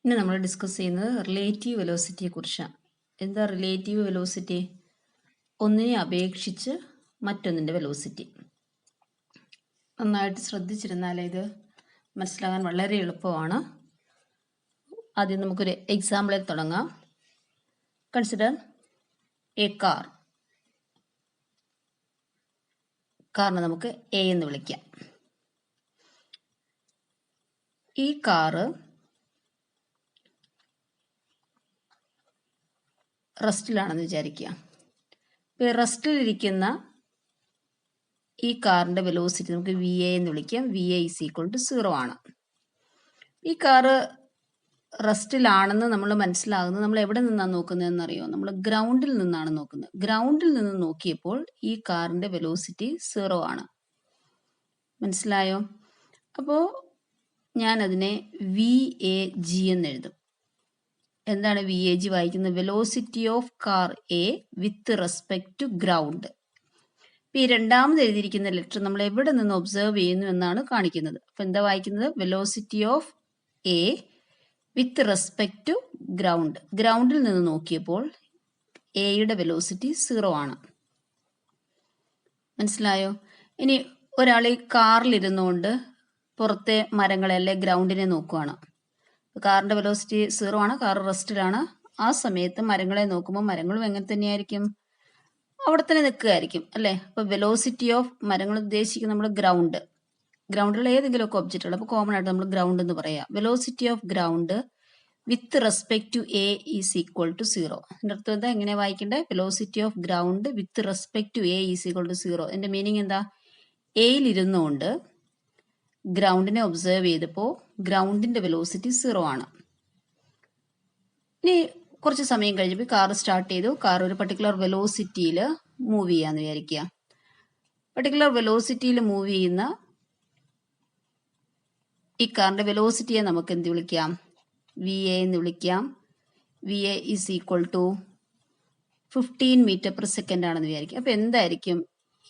ഇനി നമ്മൾ ഡിസ്കസ് ചെയ്യുന്നത് റിലേറ്റീവ് വെലോസിറ്റിയെ കുറിച്ചാണ്. എന്താ റിലേറ്റീവ് വെലോസിറ്റി? ഒന്നിനെ അപേക്ഷിച്ച് മറ്റൊന്നിൻ്റെ വെലോസിറ്റി. നന്നായിട്ട് ശ്രദ്ധിച്ചിരുന്നാൽ ഇത് മനസ്സിലാകാൻ വളരെ എളുപ്പമാണ്. ആദ്യം നമുക്കൊരു എക്സാമ്പിളിൽ തുടങ്ങാം. കൺസിഡർ എ കാറിനെ നമുക്ക് എ എന്ന് വിളിക്കാം. ഈ കാറ് റെസ്റ്റിലാണെന്ന് വിചാരിക്കുക. ഇപ്പോൾ റെസ്റ്റിലിരിക്കുന്ന ഈ കാറിൻ്റെ വെലോസിറ്റി നമുക്ക് വി എ എന്ന് വിളിക്കാം. V A is equal to 0 ആണ്. ഈ കാറ് റെസ്റ്റിലാണെന്ന് നമ്മൾ മനസ്സിലാകുന്നത് നമ്മൾ എവിടെ നിന്നാണ് നോക്കുന്നതെന്ന് അറിയോ? നമ്മൾ ഗ്രൗണ്ടിൽ നിന്നാണ് നോക്കുന്നത്. ഗ്രൗണ്ടിൽ നിന്ന് നോക്കിയപ്പോൾ ഈ കാറിൻ്റെ വെലോസിറ്റി 0 ആണ്. മനസ്സിലായോ? അപ്പോൾ ഞാനതിനെ വി എ ജി എന്ന് എഴുതും. എന്താണ് വി എ ജി വായിക്കുന്നത്? Velocity of car A with respect to ground. ഇപ്പം ഈ രണ്ടാമത് എഴുതിയിരിക്കുന്ന ലെറ്റർ നമ്മൾ എവിടെ നിന്ന് ഒബ്സർവ് ചെയ്യുന്നു എന്നാണ് കാണിക്കുന്നത്. അപ്പം എന്താ വായിക്കുന്നത്? Velocity of A with respect to ground. ഗ്രൗണ്ടിൽ നിന്ന് നോക്കിയപ്പോൾ എയുടെ വെലോസിറ്റി 0 ആണ്. മനസ്സിലായോ? ഇനി ഒരാൾ ഈ കാറിലിരുന്നുകൊണ്ട് പുറത്തെ മരങ്ങളെ അല്ലെ ഗ്രൗണ്ടിനെ നോക്കുകയാണ്. കാറിന്റെ വെലോസിറ്റി 0 ആണ്, കാർ റെസ്റ്റിലാണ്. ആ സമയത്ത് മരങ്ങളെ നോക്കുമ്പോൾ മരങ്ങളും എങ്ങനെ തന്നെയായിരിക്കും? അവിടെ തന്നെ നിൽക്കുകയായിരിക്കും അല്ലേ? അപ്പോൾ വെലോസിറ്റി ഓഫ് മരങ്ങൾ ഉദ്ദേശിക്കുന്ന നമ്മൾ ഗ്രൗണ്ടിലുള്ള ഏതെങ്കിലുമൊക്കെ ഒബ്ജക്റ്റുകൾ. അപ്പോൾ കോമൺ ആയിട്ട് നമ്മൾ ഗ്രൗണ്ട് എന്ന് പറയാം. Velocity of ground with respect to A is equal to 0. എൻ്റെ അർത്ഥം എന്താ? എങ്ങനെ വായിക്കേണ്ടത്? Velocity of ground with respect to A is equal to 0. എൻ്റെ മീനിങ് എന്താ? എയിൽ ഇരുന്നുകൊണ്ട് ഗ്രൗണ്ടിനെ ഒബ്സർവ് ചെയ്തപ്പോൾ ഗ്രൗണ്ടിന്റെ വെലോസിറ്റി 0 ആണ്. ഇനി കുറച്ച് സമയം കഴിഞ്ഞപ്പോൾ കാർ സ്റ്റാർട്ട് ചെയ്തു. കാർ ഒരു പർട്ടിക്കുലർ വെലോസിറ്റിയിൽ മൂവ് ചെയ്യാന്ന് വിചാരിക്കുക. പർട്ടിക്കുലർ വെലോസിറ്റിയിൽ മൂവ് ചെയ്യുന്ന ഈ കാറിന്റെ വെലോസിറ്റിയെ നമുക്ക് എന്ത് വിളിക്കാം? വി എ എന്ന് വിളിക്കാം. V A is equal to 15 metre per second ആണെന്ന് വിചാരിക്കുക. അപ്പൊ എന്തായിരിക്കും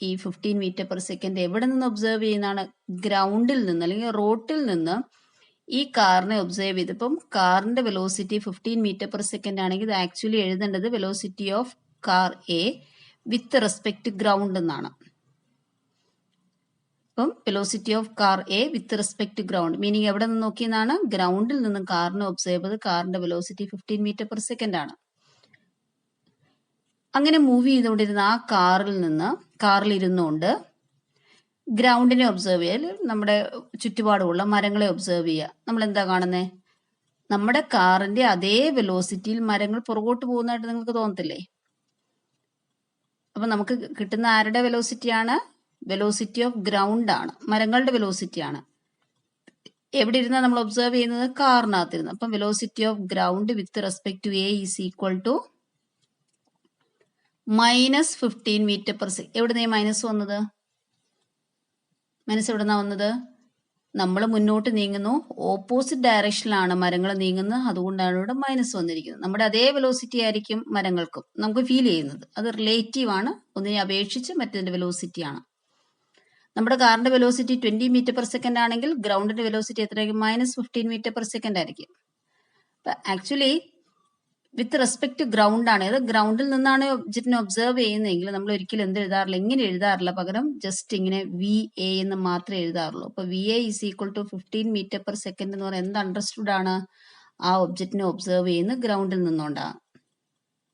ഈ 15 മീറ്റർ പെർ സെക്കൻഡ്? എവിടെ നിന്ന് ഒബ്സർവ് ചെയ്യുന്നതാണ്? ഗ്രൗണ്ടിൽ നിന്ന് അല്ലെങ്കിൽ റോട്ടിൽ നിന്ന് ഈ കാറിനെ ഒബ്സർവ് ചെയ്തപ്പം കാറിന്റെ വെലോസിറ്റി 15 മീറ്റർ പെർ സെക്കൻഡ് ആണെങ്കിൽ ഇത് ആക്ച്വലി എഴുതേണ്ടത് velocity of car A with respect ground എന്നാണ്. അപ്പം velocity of car A with respect ground meaning എവിടെ നിന്ന് നോക്കിയെന്നാണ്? ഗ്രൗണ്ടിൽ നിന്നും കാറിനെ ഒബ്സർവ് ചെയ്ത് കാറിന്റെ വെലോസിറ്റി 15 മീറ്റർ പെർ സെക്കൻഡ് ആണ്. അങ്ങനെ മൂവ് ചെയ്തുകൊണ്ടിരുന്ന ആ കാറിൽ ഇരുന്നുകൊണ്ട് ഗ്രൗണ്ടിനെ ഒബ്സർവ് ചെയ്യുക, നമ്മുടെ ചുറ്റുപാടുമുള്ള മരങ്ങളെ ഒബ്സർവ് ചെയ്യുക. നമ്മൾ എന്താ കാണുന്നത്? നമ്മുടെ കാറിന്റെ അതേ വെലോസിറ്റിയിൽ മരങ്ങൾ പുറകോട്ട് പോകുന്നതായിട്ട് നിങ്ങൾക്ക് തോന്നത്തില്ലേ? അപ്പൊ നമുക്ക് കിട്ടുന്ന ആരുടെ വെലോസിറ്റിയാണ്? വെലോസിറ്റി ഓഫ് ഗ്രൗണ്ട് ആണ്, മരങ്ങളുടെ വെലോസിറ്റി ആണ്. എവിടെ ഇരുന്നാ നമ്മൾ ഒബ്സർവ് ചെയ്യുന്നത്? കാറിനകത്തിരുന്ന്. അപ്പം velocity of ground with respect to A is equal to -15 metre per second. എവിടുന്ന ഈ മൈനസ് വന്നത്? മൈനസ് എവിടുന്നാ വന്നത്? നമ്മൾ മുന്നോട്ട് നീങ്ങുന്നു, ഓപ്പോസിറ്റ് ഡയറക്ഷനിലാണ് മരങ്ങൾ നീങ്ങുന്നത്, അതുകൊണ്ടാണ് ഇവിടെ മൈനസ് വന്നിരിക്കുന്നത്. നമ്മുടെ അതേ വെലോസിറ്റി ആയിരിക്കും മരങ്ങൾക്കും നമുക്ക് ഫീൽ ചെയ്യുന്നത്. അത് റിലേറ്റീവ് ആണ്, ഒന്നിനെ അപേക്ഷിച്ച് മറ്റതിന്റെ വെലോസിറ്റി ആണ്. നമ്മുടെ കാറിന്റെ വെലോസിറ്റി 20 മീറ്റർ പെർ സെക്കൻഡ് ആണെങ്കിൽ ഗ്രൗണ്ടിന്റെ വെലോസിറ്റി എത്രയായിരിക്കും? -15 മീറ്റർ പെർ സെക്കൻഡ് ആയിരിക്കും. Actually with respect to ground ആണ്. അത് ഗ്രൗണ്ടിൽ നിന്നാണ് ഒബ്ജക്റ്റിനെ ഒബ്സർവ് ചെയ്യുന്നതെങ്കിൽ നമ്മൾ ഒരിക്കലും എന്ത് എഴുതാറില്ല? ഇങ്ങനെ എഴുതാറില്ല. പകരം ജസ്റ്റ് ഇങ്ങനെ വി എ എന്ന് മാത്രമേ എഴുതാറുള്ളൂ. അപ്പൊ V A is equal to 15 metre per second എന്ന് പറയുന്നത് എന്ത് അണ്ടർസ്റ്റുഡ് ആണ്? ആ ഒബ്ജക്റ്റിനെ ഒബ്സർവ് ചെയ്യുന്ന ഗ്രൗണ്ടിൽ നിന്നുകൊണ്ടാണ്.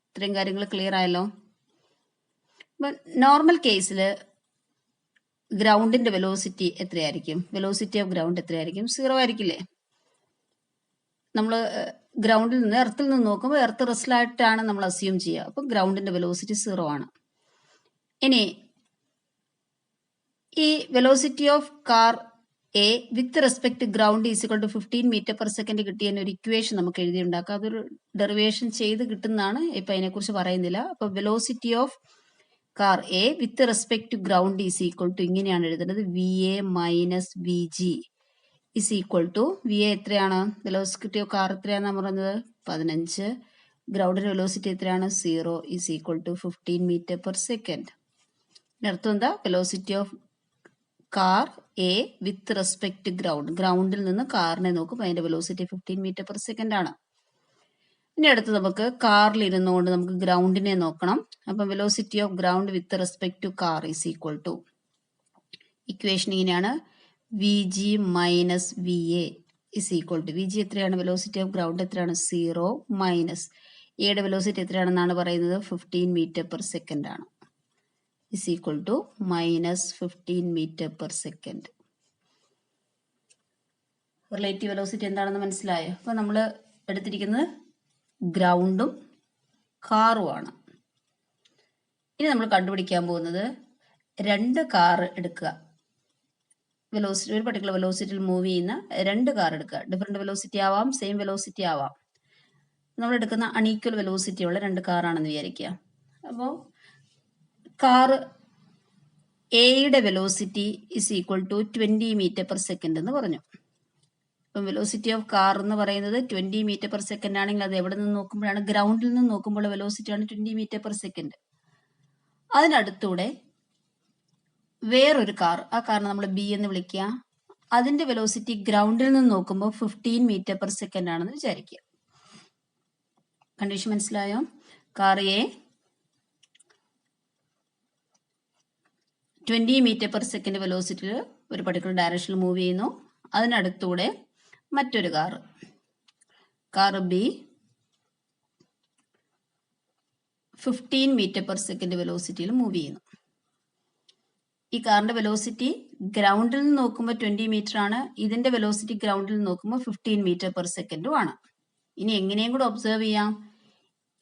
ഇത്രയും കാര്യങ്ങൾ ക്ലിയർ ആയല്ലോ? നോർമൽ കേസിൽ ഗ്രൗണ്ടിന്റെ വെലോസിറ്റി എത്രയായിരിക്കും? വെലോസിറ്റി ഓഫ് ഗ്രൗണ്ട് എത്രയായിരിക്കും? 0 ആയിരിക്കില്ലേ? നമ്മൾ ഗ്രൗണ്ടിൽ നിന്ന് എർത്തിൽ നിന്ന് നോക്കുമ്പോൾ എർത്ത് റെസ്റ്റിലായിട്ടാണ് നമ്മൾ അസ്യൂം ചെയ്യുക. അപ്പം ഗ്രൗണ്ടിന്റെ വെലോസിറ്റി 0 ആണ്. ഇനി ഈ velocity of car A with respect ground is equal to 15 metre per second കിട്ടിയതിന് ഒരു ഇക്വേഷൻ നമുക്ക് എഴുതിയുണ്ടാക്കാം. അതൊരു ഡെറിവേഷൻ ചെയ്ത് കിട്ടുന്നതാണ്. ഇപ്പൊ അതിനെക്കുറിച്ച് പറയുന്നില്ല. അപ്പൊ velocity of car A with respect to ground is equal to ഇങ്ങനെയാണ് എഴുതേണ്ടത്: V A minus V G is equal to V A എത്രയാണ്? വെലോസിറ്റി ഓഫ് കാർ എത്രയാണെന്ന് പറയുന്നത്? 15. ഗ്രൗണ്ടിന്റെ വെലോസിറ്റി എത്രയാണ്? 0 is equal to 15 metre per second. അർത്ഥം എന്താ? Velocity of car A with respect ground. ഗ്രൗണ്ടിൽ നിന്ന് കാറിനെ നോക്കുമ്പോൾ അതിന്റെ വെലോസിറ്റി 15 മീറ്റർ പെർ സെക്കൻഡ് ആണ്. ഇനി അടുത്ത് നമുക്ക് കാറിൽ ഇരുന്നുകൊണ്ട് നമുക്ക് ഗ്രൗണ്ടിനെ നോക്കണം. അപ്പം velocity of ground with respect to car is equal to, equation ഇങ്ങനെയാണ്, V G minus V A is equal to, V G എത്രയാണ്, വെലോസിറ്റി ഓഫ് ഗ്രൗണ്ട് എത്രയാണ്, 0 മൈനസ് എയുടെ വെലോസിറ്റി എത്രയാണെന്നാണ് പറയുന്നത്, 15 മീറ്റർ പെർ സെക്കൻഡ് ആണ്, is equal to minus 15 metre per second. Relative velocity എന്താണെന്ന് മനസ്സിലായോ? അപ്പൊ നമ്മൾ എടുത്തിരിക്കുന്നത് ഗ്രൗണ്ടും കാറുമാണ്. ഇനി നമ്മൾ കണ്ടുപിടിക്കാൻ പോകുന്നത്, രണ്ട് കാർ എടുക്കുക, വെലോസിറ്റി ഒരു പർട്ടിക്കുലർ വെലോസിറ്റിയിൽ മൂവ് ചെയ്യുന്ന രണ്ട് കാർ എടുക്കുക. ഡിഫറെന്റ് വെലോസിറ്റി ആവാം, സെയിം വെലോസിറ്റി ആവാം. നമ്മൾ എടുക്കുന്ന അൺഈക്വൽ വെലോസിറ്റി ഉള്ള രണ്ട് കാറാണെന്ന് വിചാരിക്കുക. അപ്പോൾ കാർ എയുടെ velocity is equal to 20 metre per second എന്ന് പറഞ്ഞു. അപ്പം വെലോസിറ്റി ഓഫ് കാർ എന്ന് പറയുന്നത് 20 മീറ്റർ പെർ സെക്കൻഡ് ആണെങ്കിൽ അത് എവിടെ നിന്ന് നോക്കുമ്പോഴാണ്, ഗ്രൗണ്ടിൽ നിന്ന് നോക്കുമ്പോൾ വെലോസിറ്റി ആണ് 20 മീറ്റർ പെർ സെക്കൻഡ്. അതിനടുത്തൂടെ വേറൊരു കാർ, ആ കാറിനെ നമ്മൾ ബി എന്ന് വിളിക്കുക, അതിന്റെ വെലോസിറ്റി ഗ്രൗണ്ടിൽ നിന്ന് നോക്കുമ്പോൾ 15 മീറ്റർ പെർ സെക്കൻഡ് ആണെന്ന് വിചാരിക്കുക. കണ്ടീഷൻ മനസ്സിലായോ? Car A 20 metre per second വെലോസിറ്റിയിൽ ഒരു പർട്ടിക്കുലർ ഡയറക്ഷനിൽ മൂവ് ചെയ്യുന്നു. അതിനടുത്തൂടെ മറ്റൊരു car B 15 metre per second വെലോസിറ്റിയിൽ മൂവ് ചെയ്യുന്നു. ഈ കാറിന്റെ വെലോസിറ്റി ഗ്രൗണ്ടിൽ നിന്ന് നോക്കുമ്പോൾ 20 മീറ്റർ ആണ്, ഇതിന്റെ വെലോസിറ്റി ഗ്രൗണ്ടിൽ നിന്ന് നോക്കുമ്പോൾ 15 മീറ്റർ പെർ സെക്കൻഡും ആണ്. ഇനി എങ്ങനെയും കൂടെ ഒബ്സർവ് ചെയ്യാം,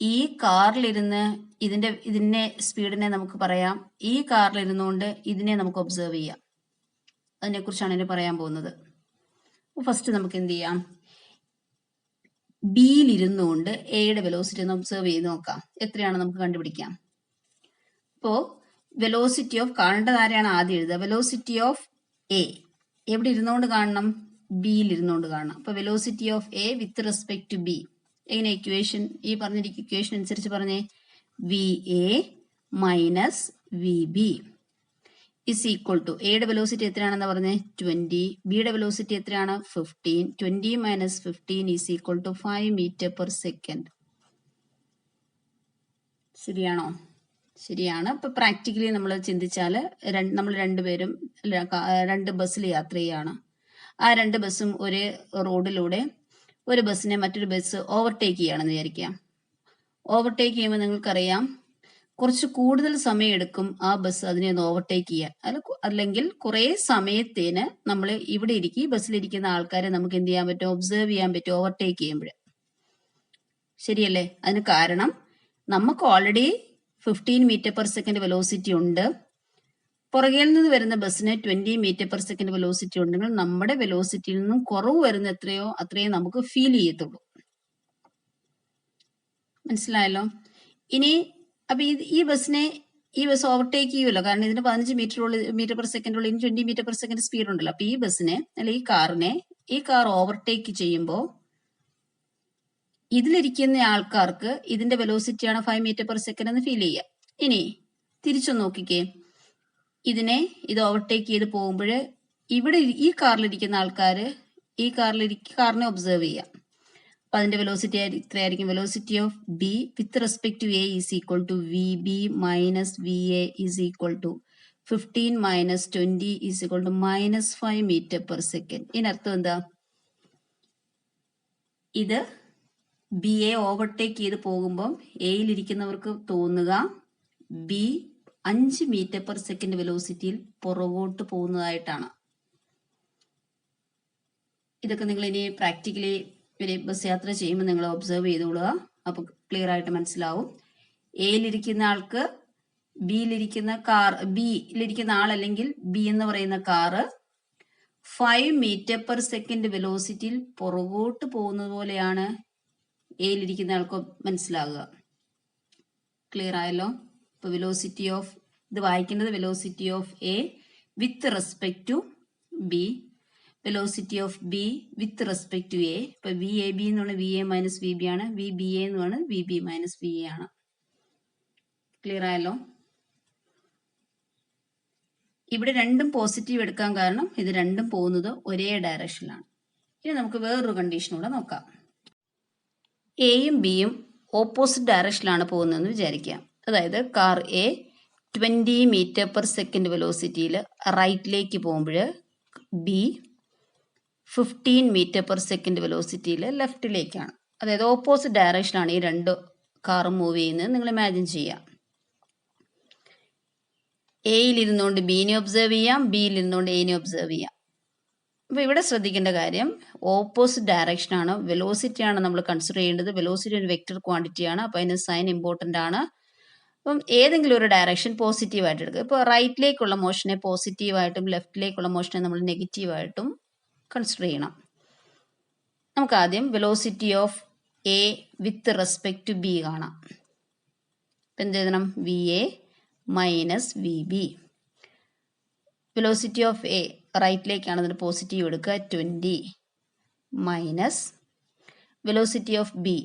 ഈ കാറിലിരുന്ന് ഇതിന്റെ സ്പീഡിനെ നമുക്ക് പറയാം, ഈ കാറിലിരുന്നുകൊണ്ട് ഇതിനെ നമുക്ക് ഒബ്സർവ് ചെയ്യാം. അതിനെക്കുറിച്ചാണ് ഇനി പറയാൻ പോകുന്നത്. ഫസ്റ്റ് നമുക്ക് എന്ത് ചെയ്യാം, ബിയിലിരുന്നുകൊണ്ട് എയുടെ വെലോസിറ്റി ഒന്ന് ഒബ്സർവ് ചെയ്ത് നോക്കാം. എത്രയാണ് നമുക്ക് കണ്ടുപിടിക്കാം. ഇപ്പോ വെലോസിറ്റി ഓഫ് കാണേണ്ടത് ആരെയാണ് ആദ്യം എഴുതുക, വെലോസിറ്റി ഓഫ് എ എവിടെ ഇരുന്നുകൊണ്ട് കാണണം, ബിയിൽ ഇരുന്നുകൊണ്ട് കാണണം. അപ്പൊ velocity of A with respect to B എങ്ങനെ, ഇക്വേഷൻ ഈ പറഞ്ഞിരിക്കുന്ന ഇക്വേഷൻ അനുസരിച്ച് പറഞ്ഞേ, V A minus V B is equal to, എയുടെ വെലോസിറ്റി എത്രയാണെന്ന് പറഞ്ഞേ 20, ബിയുടെ വെലോസിറ്റി എത്രയാണ് 15, 20 minus 15 is equal to 5 metre per second. ശരിയാണോ? ശരിയാണ്. ഇപ്പൊ പ്രാക്ടിക്കലി നമ്മൾ ചിന്തിച്ചാൽ നമ്മൾ രണ്ടുപേരും രണ്ട് ബസ്സിൽ യാത്ര ചെയ്യാണ്. ആ രണ്ട് ബസ്സും ഒരു റോഡിലൂടെ ഒരു ബസ്സിനെ മറ്റൊരു ബസ് ഓവർടേക്ക് ചെയ്യുകയാണെന്ന് വിചാരിക്കുക. ഓവർടേക്ക് ചെയ്യുമ്പോൾ നിങ്ങൾക്കറിയാം കുറച്ച് കൂടുതൽ സമയം എടുക്കും ആ ബസ് അതിനെ ഒന്ന് ഓവർടേക്ക് ചെയ്യാൻ. അല്ലെങ്കിൽ കുറെ സമയത്തേന് നമ്മൾ ഇവിടെ ഇരിക്കും, ബസ്സിലിരിക്കുന്ന ആൾക്കാരെ നമുക്ക് എന്ത് ചെയ്യാൻ പറ്റും, ഒബ്സർവ് ചെയ്യാൻ പറ്റും ഓവർടേക്ക് ചെയ്യുമ്പോൾ. ശരിയല്ലേ? അതിന് കാരണം നമുക്ക് already 15 metre per second velocity ഉണ്ട്, പുറകിൽ നിന്ന് വരുന്ന ബസ്സിന് 20 മീറ്റർ പെർ സെക്കൻഡ് വെലോസിറ്റി ഉണ്ടെങ്കിൽ നമ്മുടെ വെലോസിറ്റിയിൽ നിന്നും കുറവ് വരുന്ന എത്രയോ അത്രയും നമുക്ക് ഫീൽ ചെയ്യത്തുള്ളൂ. മനസ്സിലായല്ലോ? ഇനി അപ്പൊ ഈ ബസ് ഓവർടേക്ക് ചെയ്യുമല്ലോ, കാരണം ഇതിന് 15 മീറ്റർ പെർ സെക്കൻഡ് ഉള്ള 20 മീറ്റർ പെർ സെക്കൻഡ് സ്പീഡ് ഉണ്ടല്ലോ. അപ്പൊ ഈ ബസ്സിനെ അല്ലെ ഈ കാർ ഓവർടേക്ക് ചെയ്യുമ്പോൾ ഇതിലിരിക്കുന്ന ആൾക്കാർക്ക് ഇതിന്റെ വെലോസിറ്റിയാണ് 5 മീറ്റർ പെർ സെക്കൻഡ് എന്ന് ഫീൽ ചെയ്യുക. ഇനി തിരിച്ചു നോക്കിക്കേ, ഇത് ഓവർടേക്ക് ചെയ്ത് പോകുമ്പോൾ ഇവിടെ ഈ കാറിലിരിക്കുന്ന ആൾക്കാര് കാറിനെ ഒബ്സർവ് ചെയ്യാം. അപ്പൊ അതിന്റെ വെലോസിറ്റി ഇത്രയായിരിക്കും, velocity of B with respect to A is equal to V B minus V A is equal to 15 minus 20 is equal to minus 5 metre per second. ഇതിനർത്ഥം എന്താ, ഇത് ബി എ ഓവർടേക്ക് ചെയ്ത് പോകുമ്പോൾ എയിലിരിക്കുന്നവർക്ക് തോന്നുക ബി 5 മീറ്റർ പെർ സെക്കൻഡ് വെലോസിറ്റിയിൽ പുറകോട്ട് പോകുന്നതായിട്ടാണ്. ഇതൊക്കെ നിങ്ങൾ ഇനി പ്രാക്ടിക്കലി ബസ് യാത്ര ചെയ്യുമ്പോൾ നിങ്ങൾ ഒബ്സർവ് ചെയ്തോളുക. അപ്പൊ ക്ലിയർ ആയിട്ട് മനസ്സിലാവും. എയിലിരിക്കുന്ന ആൾക്ക് ബിയിലിരിക്കുന്ന ആളല്ലെങ്കിൽ ബി എന്ന് പറയുന്ന കാറ് 5 മീറ്റർ പെർ സെക്കൻഡ് വെലോസിറ്റിയിൽ പുറകോട്ട് പോകുന്നത് പോലെയാണ് എയിലിരിക്കുന്ന ആൾക്ക് മനസ്സിലാകുക. ക്ലിയർ ആയല്ലോ? ഇപ്പൊ വെലോസിറ്റി ഓഫ് ഇത് വായിക്കേണ്ടത് velocity of A with respect to B, velocity of B with respect to A. ഇപ്പൊ വി എ ബി എന്ന് പറഞ്ഞാൽ V A minus V B ആണ്, വി ബി എ എന്ന് പറഞ്ഞാൽ V B minus V A ആണ്. Clear ആയല്ലോ? ഇവിടെ രണ്ടും പോസിറ്റീവ് എടുക്കാൻ കാരണം ഇത് രണ്ടും പോകുന്നത് ഒരേ ഡയറക്ഷനിലാണ്. ഇനി നമുക്ക് വേറൊരു കണ്ടീഷനൂടെ നോക്കാം. എയും ബിയും ഓപ്പോസിറ്റ് ഡയറക്ഷനിലാണ് പോകുന്നതെന്ന് വിചാരിക്കാം. അതായത് car A 20 metre per second വെലോസിറ്റിയിൽ റൈറ്റിലേക്ക് പോകുമ്പോൾ ബി 15 മീറ്റർ പെർ സെക്കൻഡ് വെലോസിറ്റിയിൽ ലെഫ്റ്റിലേക്കാണ്. അതായത് ഓപ്പോസിറ്റ് ഡയറക്ഷനാണ് ഈ രണ്ട് കാറും മൂവ് ചെയ്യുന്നത് നിങ്ങൾ ഇമാജിൻ ചെയ്യാം. എയിൽ ഇരുന്നുകൊണ്ട് ബിനെ ഒബ്സർവ് ചെയ്യാം, ബിയിൽ ഇരുന്നുകൊണ്ട് എനെ ഒബ്സർവ് ചെയ്യാം. അപ്പോൾ ഇവിടെ ശ്രദ്ധിക്കേണ്ട കാര്യം ഓപ്പോസിറ്റ് ഡയറക്ഷനാണ്, വെലോസിറ്റിയാണ് നമ്മൾ കൺസിഡർ ചെയ്യേണ്ടത്. വെലോസിറ്റി ഒരു വെക്റ്റർ ക്വാണ്ടിറ്റിയാണ്, അപ്പോൾ അതിന് സൈൻ ഇമ്പോർട്ടൻ്റ് ആണ്. അപ്പം ഏതെങ്കിലും ഒരു ഡയറക്ഷൻ പോസിറ്റീവായിട്ട് എടുക്കുക. ഇപ്പോൾ റൈറ്റിലേക്കുള്ള മോഷനെ പോസിറ്റീവായിട്ടും ലെഫ്റ്റിലേക്കുള്ള മോഷനെ നമ്മൾ നെഗറ്റീവായിട്ടും കൺസിഡർ ചെയ്യണം. നമുക്ക് ആദ്യം velocity of A with respect to B കാണാം. ഇപ്പം എന്ത് എഴുതണം? V A minus V B. Velocity of A റൈറ്റിലേക്കാണ്, അതിന് പോസിറ്റീവ് എടുക്കുക 20 minus velocity of B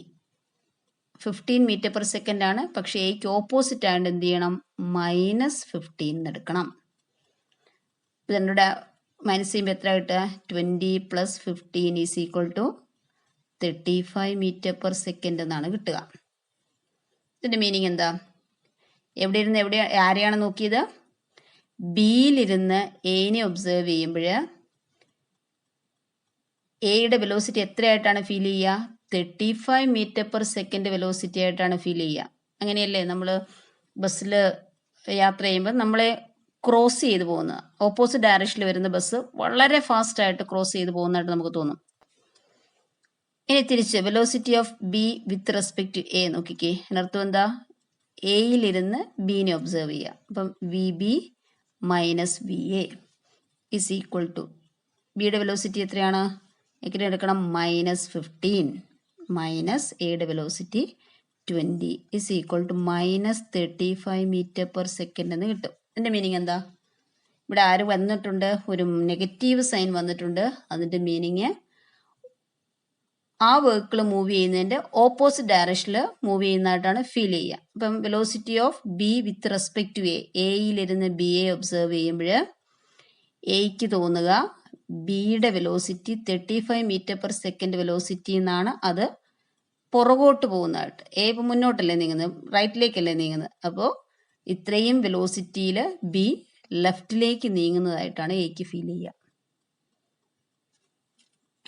15 metre per second ആണ്. പക്ഷേ എക്ക് ഓപ്പോസിറ്റ് ആയതുകൊണ്ട് എന്ത് ചെയ്യണം? -15 എടുക്കണം. ഇതിൻ്റെ മൈനസ് ചെയ്യുമ്പോൾ എത്ര കിട്ടുക? 20 + 15 = 35 മീറ്റർ പെർ സെക്കൻഡ് എന്നാണ് കിട്ടുക. ഇതിൻ്റെ മീനിങ് എന്താ? എവിടെ ഇരുന്ന് ആരെയാണ് നോക്കിയത്? ബിയിലിരുന്ന് എനെ ഒബ്സർവ് ചെയ്യുമ്പോൾ എയുടെ വെലോസിറ്റി എത്രയായിട്ടാണ് ഫീൽ ചെയ്യുക? 35 മീറ്റർ പെർ സെക്കൻഡ് വെലോസിറ്റി ആയിട്ടാണ് ഫീൽ ചെയ്യുക. അങ്ങനെയല്ലേ നമ്മൾ ബസ്സിൽ യാത്ര ചെയ്യുമ്പോൾ നമ്മളെ ക്രോസ് ചെയ്ത് പോകുന്നത്, ഓപ്പോസിറ്റ് ഡയറക്ഷനിൽ വരുന്ന ബസ് വളരെ ഫാസ്റ്റ് ആയിട്ട് ക്രോസ് ചെയ്ത് പോകുന്നതായിട്ട് നമുക്ക് തോന്നും. ഇനി തിരിച്ച് velocity of B with respect to A നോക്കിക്കേ. അതിനർത്ഥം എന്താ? എയിലിരുന്ന് ബിനെ ഒബ്സർവ് ചെയ്യുക. അപ്പം V B minus V A is equal to ബിയുടെ വെലോസിറ്റി എത്രയാണ്? എങ്ങനെ എടുക്കണം? -15 മൈനസ് എയുടെ velocity 20 is equal to -35 metre per second എന്ന് കിട്ടും. അതിൻ്റെ മീനിങ് എന്താ? ഇവിടെ ആര് വന്നിട്ടുണ്ട്? ഒരു നെഗറ്റീവ് സൈൻ വന്നിട്ടുണ്ട്. അതിൻ്റെ മീനിങ് ആ വെഹിക്കിൾ മൂവ് ചെയ്യുന്നതിൻ്റെ ഓപ്പോസിറ്റ് ഡയറക്ഷനിൽ മൂവ് ചെയ്യുന്നതായിട്ടാണ് ഫീൽ ചെയ്യുക. അപ്പം velocity of B with respect to A, എയിലിരുന്ന് ബി എ ഒബ്സർവ് ചെയ്യുമ്പോൾ എയ്ക്ക് തോന്നുക ബിയുടെ velocity 35 metre per second velocity എന്നാണ്. അത് പുറകോട്ട് പോകുന്നതായിട്ട്. എ ഇപ്പം മുന്നോട്ടല്ലേ നീങ്ങുന്നത്, റൈറ്റിലേക്കല്ലേ നീങ്ങുന്നത്. അപ്പോൾ ഇത്രയും വെലോസിറ്റിയിൽ ബി ലെഫ്റ്റിലേക്ക് നീങ്ങുന്നതായിട്ടാണ് എയ്ക്ക് ഫീൽ ചെയ്യുക.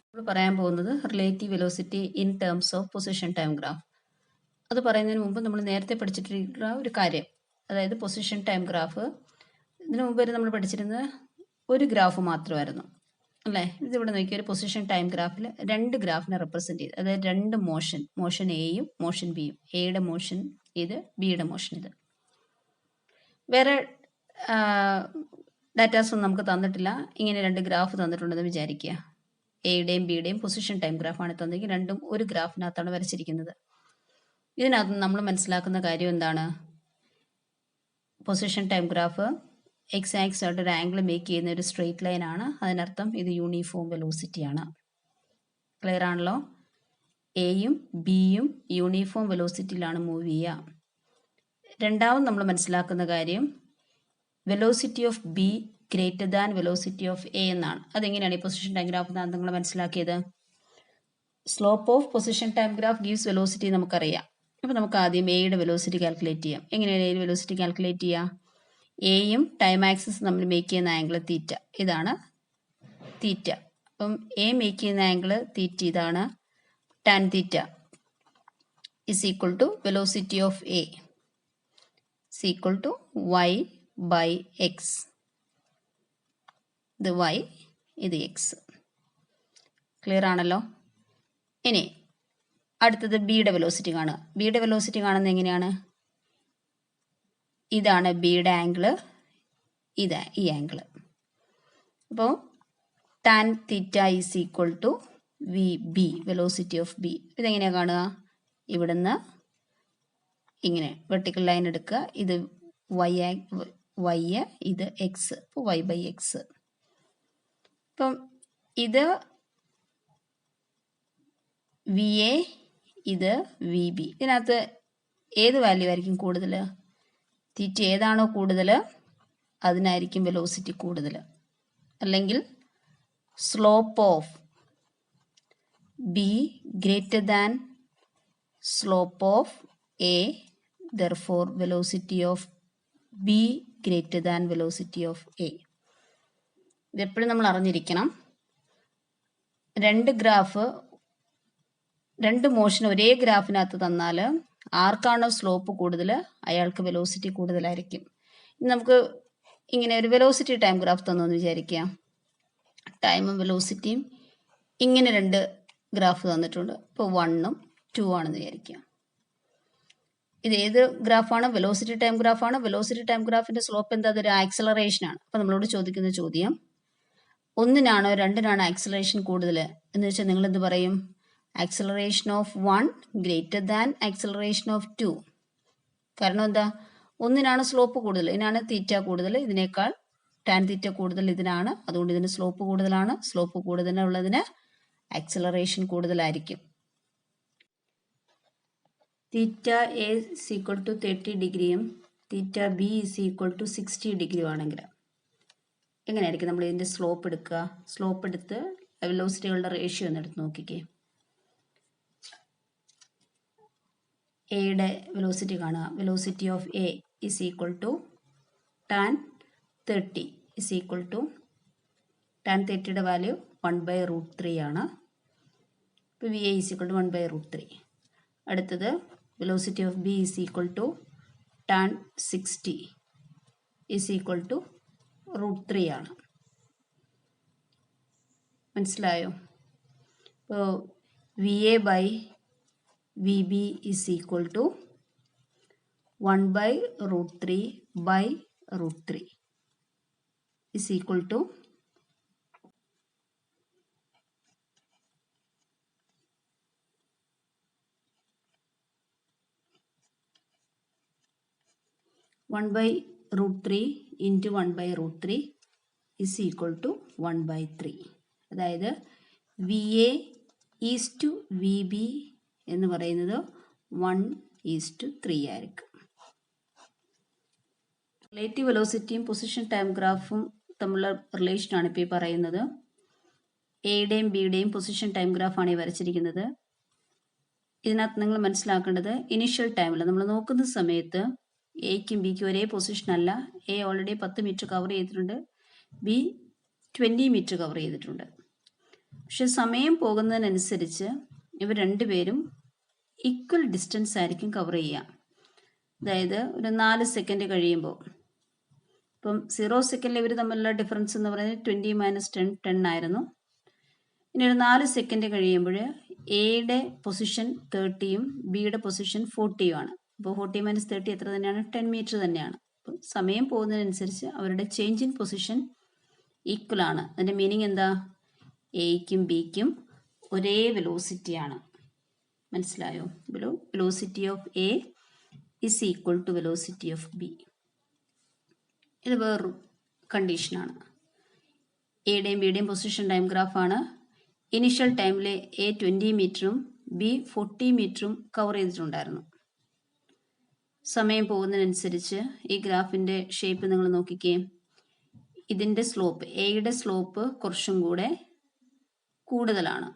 നമ്മൾ പറയാൻ പോകുന്നത് relative velocity in terms of position time graph. അത് പറയുന്നതിന് മുമ്പ് നമ്മൾ നേരത്തെ പഠിച്ചിട്ടുള്ള ഒരു കാര്യം, അതായത് പൊസിഷൻ ടൈം ഗ്രാഫ്. ഇതിനു മുമ്പ് വരെ നമ്മൾ പഠിച്ചിരുന്നത് ഒരു ഗ്രാഫ് മാത്രമായിരുന്നു അല്ലേ. ഇതിവിടെ നോക്കിയ ഒരു പൊസിഷൻ ടൈം ഗ്രാഫിൽ രണ്ട് ഗ്രാഫിനെ റെപ്രസെൻറ്റ് ചെയ്ത്, അതായത് രണ്ട് മോഷൻ എയും മോഷൻ ബിയും. എയുടെ മോഷൻ ഇത്, ബിയുടെ മോഷൻ ഇത്. വേറെ ഡാറ്റാസൊന്നും നമുക്ക് തന്നിട്ടില്ല. ഇങ്ങനെ രണ്ട് ഗ്രാഫ് തന്നിട്ടുണ്ടെന്ന് വിചാരിക്കുക. എയുടെയും ബിയുടെയും പൊസിഷൻ ടൈം ഗ്രാഫാണ് തന്നെങ്കിൽ രണ്ടും ഒരു ഗ്രാഫിനകത്താണ് വരച്ചിരിക്കുന്നത്. ഇതിനകത്ത് നമ്മൾ മനസ്സിലാക്കുന്ന കാര്യം എന്താണ്? Position time graph X axis ആയിട്ട് ഒരു ആംഗിൾ മേക്ക് ചെയ്യുന്ന ഒരു സ്ട്രെയിറ്റ് ലൈൻ ആണ്. അതിനർത്ഥം ഇത് യൂണിഫോം വെലോസിറ്റി ആണ്. ക്ലിയർ ആണല്ലോ? എയും ബിയും യൂണിഫോം വെലോസിറ്റിയിലാണ് മൂവ് ചെയ്യുക. രണ്ടാമത് നമ്മൾ മനസ്സിലാക്കുന്ന കാര്യം velocity of be greater than velocity of A എന്നാണ്. അതെങ്ങനെയാണ് ഈ പൊസിഷൻ ടൈം ഗ്രാഫ് നിങ്ങൾ മനസ്സിലാക്കിയത്? Slope of position time graph gives velocity നമുക്കറിയാം. അപ്പോൾ നമുക്ക് ആദ്യം എയുടെ വെലോസിറ്റി കാൽക്കുലേറ്റ് ചെയ്യാം. എങ്ങനെയാണ് എയുടെ വെലോസിറ്റി കാൽക്കുലേറ്റ് ചെയ്യുക? എയും ടൈം ആക്സിസ് നമ്മൾ മേക്ക് ചെയ്യുന്ന ആംഗിൾ തീറ്റ, ഇതാണ് തീറ്റ. അപ്പം എ മേക്ക് ചെയ്യുന്ന ആംഗിൾ തീറ്റ ഇതാണ്, tan theta is equal to velocity of A is equal to y by X. ഇത് y, ഇത് എക്സ്. ക്ലിയർ ആണല്ലോ? ഇനി അടുത്തത് ബിയുടെ വെലോസിറ്റി കാണുക. ബിയുടെ വെലോസിറ്റി കാണുന്നത് എങ്ങനെയാണ്? ഇതാണ് ബിയുടെ ആംഗിള്, ഇതാ ഈ ആംഗിള്. അപ്പോൾ tan theta is equal to V B, velocity of B. ഇതെങ്ങനെയാണ് കാണുക? ഇവിടുന്ന് ഇങ്ങനെ വെർട്ടിക്കൽ ലൈൻ എടുക്കുക. ഇത് y, ഇത് എക്സ്. അപ്പോൾ y ബൈ എക്സ്. അപ്പം ഇത് വി എ, ഇത് വി ബി. ഇതിനകത്ത് ഏത് വാല്യൂ ആയിരിക്കും കൂടുതൽ? തീറ്റ ഏതാണോ കൂടുതൽ അതിനായിരിക്കും വെലോസിറ്റി കൂടുതൽ. അല്ലെങ്കിൽ slope of be greater than slope of A, therefore velocity of b greater than velocity of a. ഇതെപ്പോഴും നമ്മൾ അറിഞ്ഞിരിക്കണം. രണ്ട് മോഷൻ ഒരേ ഗ്രാഫിനകത്ത് തന്നാൽ ആർക്കാണോ സ്ലോപ്പ് കൂടുതൽ അയാൾക്ക് വെലോസിറ്റി കൂടുതലായിരിക്കും. നമുക്ക് ഇങ്ങനെ ഒരു വെലോസിറ്റി ടൈം ഗ്രാഫ് തന്നെന്ന് വിചാരിക്കുക. ടൈമും വെലോസിറ്റിയും ഇങ്ങനെ രണ്ട് ഗ്രാഫ് തന്നിട്ടുണ്ട്. ഇപ്പോൾ 1ഉം 2 ആണെന്ന് വിചാരിക്കുക. ഇത് ഏത് ഗ്രാഫാണ്? വെലോസിറ്റി ടൈം ഗ്രാഫാണ്. വെലോസിറ്റി ടൈം ഗ്രാഫിന്റെ സ്ലോപ്പ് എന്താ? അതൊരു ആക്സലറേഷൻ ആണ്. അപ്പോൾ നമ്മളോട് ചോദിക്കുന്ന ചോദ്യം, ഒന്നിനാണോ രണ്ടിനാണോ ആക്സലറേഷൻ കൂടുതൽ എന്ന് വെച്ചാൽ നിങ്ങൾ എന്ത് പറയും? Acceleration of 1 greater than acceleration of 2. കാരണം എന്താ? ഒന്നിനാണ് സ്ലോപ്പ് കൂടുതൽ, ഇതിനാണ് തീറ്റ കൂടുതൽ, ഇതിനേക്കാൾ ടാൻ തീറ്റ കൂടുതൽ ഇതിനാണ്. അതുകൊണ്ട് ഇതിന് സ്ലോപ്പ് കൂടുതലാണ്. സ്ലോപ്പ് കൂടുതലുള്ളതിന് ആക്സലറേഷൻ കൂടുതലായിരിക്കും. തീറ്റ എ is equal to 30 ഡിഗ്രിയും തീറ്റ ബി is equal to 60 ഡിഗ്രിയും ആണെങ്കിൽ എങ്ങനെയായിരിക്കും നമ്മൾ ഇതിൻ്റെ സ്ലോപ്പ് എടുക്കുക? സ്ലോപ്പ് എടുത്ത് വെലോസിറ്റികളുടെ റേഷ്യോ ഒന്ന് എടുത്ത് നോക്കിക്കേ. എയുടെ വെലോസിറ്റി കാണുക. Velocity of A is equal to tan 30 is equal to tan 30യുടെ വാല്യൂ 1/√3 ആണ്. ഇപ്പോൾ V A is equal to 1/√3. അടുത്തത് velocity of b is equal to tan 60 is equal to √3 ആണ്. മനസ്സിലായോ? അപ്പോൾ V A by V B is equal to 1/√3 is equal to 1/√3 into 1/√3 is equal to 1/3. അതായത് V A is to V B എന്ന് പറയുന്നത് 1:3 ആയിരിക്കും. Relative വെലോസിറ്റിയും position time ഗ്രാഫും തമ്മിലുള്ള റിലേഷനാണ് ഇപ്പോൾ ഈ പറയുന്നത്. എയുടെയും ബിയുടെയും പൊസിഷൻ ടൈം ഗ്രാഫാണ് ഈ വരച്ചിരിക്കുന്നത്. ഇതിനകത്ത് നിങ്ങൾ മനസ്സിലാക്കേണ്ടത് ഇനിഷ്യൽ ടൈമിൽ നമ്മൾ നോക്കുന്ന സമയത്ത് എയ്ക്കും ബിക്കും ഒരേ പൊസിഷൻ അല്ല. എ ഓൾറെഡി 10 മീറ്റർ കവർ ചെയ്തിട്ടുണ്ട്, ബി 20 മീറ്റർ കവർ ചെയ്തിട്ടുണ്ട്. പക്ഷെ സമയം പോകുന്നതിനനുസരിച്ച് ഇവർ രണ്ടുപേരും ഈക്വൽ ഡിസ്റ്റൻസ് ആയിരിക്കും കവർ ചെയ്യുക. അതായത് ഒരു 4 സെക്കൻഡ് കഴിയുമ്പോൾ, ഇപ്പം 0 സെക്കൻഡിൽ ഇവർ തമ്മിലുള്ള ഡിഫറൻസ് എന്ന് പറയുന്നത് 20 - 10 ആയിരുന്നു. ഇനി ഒരു 4 സെക്കൻഡ് കഴിയുമ്പോൾ എയുടെ പൊസിഷൻ 30യും ബിയുടെ പൊസിഷൻ 40യും ആണ്. അപ്പോൾ 40 - 30 എത്ര തന്നെയാണ്? 10 മീറ്റർ തന്നെയാണ്. അപ്പം സമയം പോകുന്നതിനനുസരിച്ച് അവരുടെ ചേഞ്ച് ഇൻ പൊസിഷൻ ഈക്വൽ ആണ്. അതിൻ്റെ മീനിങ് എന്താ? എയ്ക്കും ബിക്കും ഒരേ വെലോസിറ്റിയാണ്. മനസ്സിലായോ? Velocity of A is equal to velocity of B. ഇത് വേറൊരു കണ്ടീഷനാണ്. എയുടെയും ബിയുടെയും പൊസിഷൻ ടൈം ഗ്രാഫാണ്. ഇനിഷ്യൽ ടൈമിൽ എ 20 മീറ്ററും ബി 40 മീറ്ററും കവർ ചെയ്തിട്ടുണ്ടായിരുന്നു. സമയം പോകുന്നതിനനുസരിച്ച് ഈ ഗ്രാഫിൻ്റെ ഷേപ്പ് നിങ്ങൾ നോക്കിക്കേ. ഇതിൻ്റെ സ്ലോപ്പ്, എയുടെ സ്ലോപ്പ് കുറച്ചും കൂടെ കൂടുതലാണ്.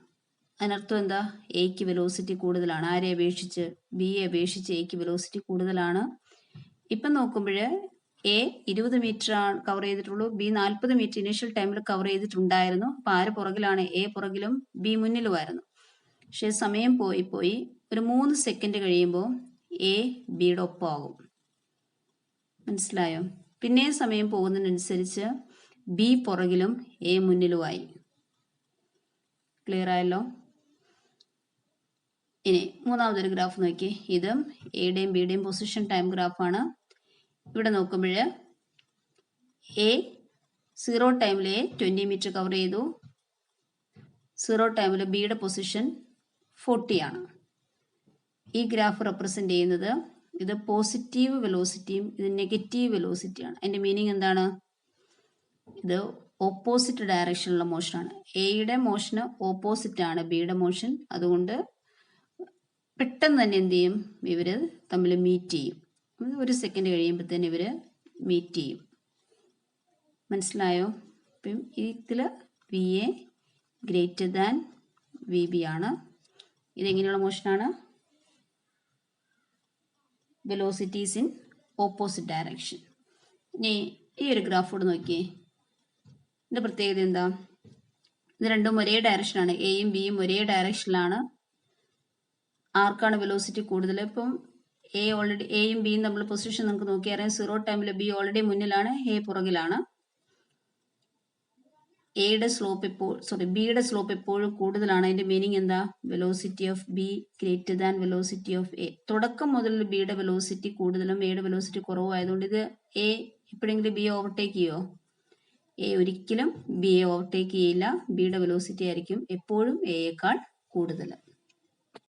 അതിനർത്ഥം എന്താ? എയ്ക്ക് വെലോസിറ്റി കൂടുതലാണ്. ആരെ അപേക്ഷിച്ച്? ബിയെ അപേക്ഷിച്ച് എയ്ക്ക് വെലോസിറ്റി കൂടുതലാണ്. ഇപ്പം നോക്കുമ്പോൾ എ 20 മീറ്റർ കവർ ചെയ്തിട്ടുള്ളൂ, ബി 40 മീറ്റർ ഇനീഷ്യൽ ടൈമിൽ കവർ ചെയ്തിട്ടുണ്ടായിരുന്നു. അപ്പം ആര് പുറകിലാണ്? A പുറകിലും B മുന്നിലുമായിരുന്നു. പക്ഷേ സമയം പോയി ഒരു 3 സെക്കൻഡ് കഴിയുമ്പോൾ എ ബിയുടെ ഒപ്പമാകും. മനസ്സിലായോ? പിന്നെ സമയം പോകുന്നതിനനുസരിച്ച് ബി പുറകിലും എ മുന്നിലുമായി. ക്ലിയർ ആയല്ലോ? ഇനി മൂന്നാമതൊരു ഗ്രാഫ് നോക്കി. ഇത് എയുടെയും ബിയുടെയും പൊസിഷൻ ടൈം ഗ്രാഫാണ്. ഇവിടെ നോക്കുമ്പോൾ എ 0 ടൈമിൽ എ 20 മീറ്റർ കവർ ചെയ്തു. 0 ടൈമിൽ ബിയുടെ പൊസിഷൻ 40 ആണ്. ഈ ഗ്രാഫ് റെപ്രസെൻ്റ് ചെയ്യുന്നത് ഇത് പോസിറ്റീവ് വെലോസിറ്റിയും ഇത് നെഗറ്റീവ് വെലോസിറ്റിയാണ്. അതിൻ്റെ മീനിങ് എന്താണ്? ഇത് ഓപ്പോസിറ്റ് ഡയറക്ഷനിലുള്ള മോഷനാണ്. എയുടെ മോഷന് ഓപ്പോസിറ്റാണ് ബിയുടെ മോഷൻ. അതുകൊണ്ട് പെട്ടെന്ന് തന്നെ എന്ത് ചെയ്യും? ഇവർ തമ്മിൽ മീറ്റ് ചെയ്യും. 1 സെക്കൻഡ് കഴിയുമ്പോഴത്തേന് ഇവർ മീറ്റ് ചെയ്യും. മനസ്സിലായോ? അപ്പം ഇതിൽ V A greater than V B ആണ്. ഇതെങ്ങനെയുള്ള മോഷനാണ്? Velocities in opposite direction. ഇനി ഈ ഒരു ഗ്രാഫോട് നോക്കിയേ. ഇതിൻ്റെ പ്രത്യേകത എന്താ? ഇത് രണ്ടും ഒരേ ഡയറക്ഷനാണ്. എയും ബിയും ഒരേ ഡയറക്ഷനിലാണ്. ആർക്കാണ് വെലോസിറ്റി കൂടുതൽ? ഇപ്പം എയും ബിയും തമ്മിലുള്ള പൊസിഷൻ നമുക്ക് നോക്കിയറിയാം. 0 ടൈമിൽ ബി ഓൾറെഡി മുന്നിലാണ്, എ പുറകിലാണ്. ബിയുടെ സ്ലോപ്പ് എപ്പോഴും കൂടുതലാണ്. അതിന്റെ മീനിങ് എന്താ? Velocity of be greater than velocity of A. തുടക്കം മുതൽ ബിയുടെ വെലോസിറ്റി കൂടുതലും എയുടെ വെലോസിറ്റി കുറവായതുകൊണ്ട് ഇത് എ എപ്പോഴെങ്കിലും ബിയെ ഓവർടേക്ക് ചെയ്യോ? എ ഒരിക്കലും ബിയെ ഓവർടേക്ക് ചെയ്യില്ല. ബിയുടെ വെലോസിറ്റി ആയിരിക്കും എപ്പോഴും എയേക്കാൾ കൂടുതൽ.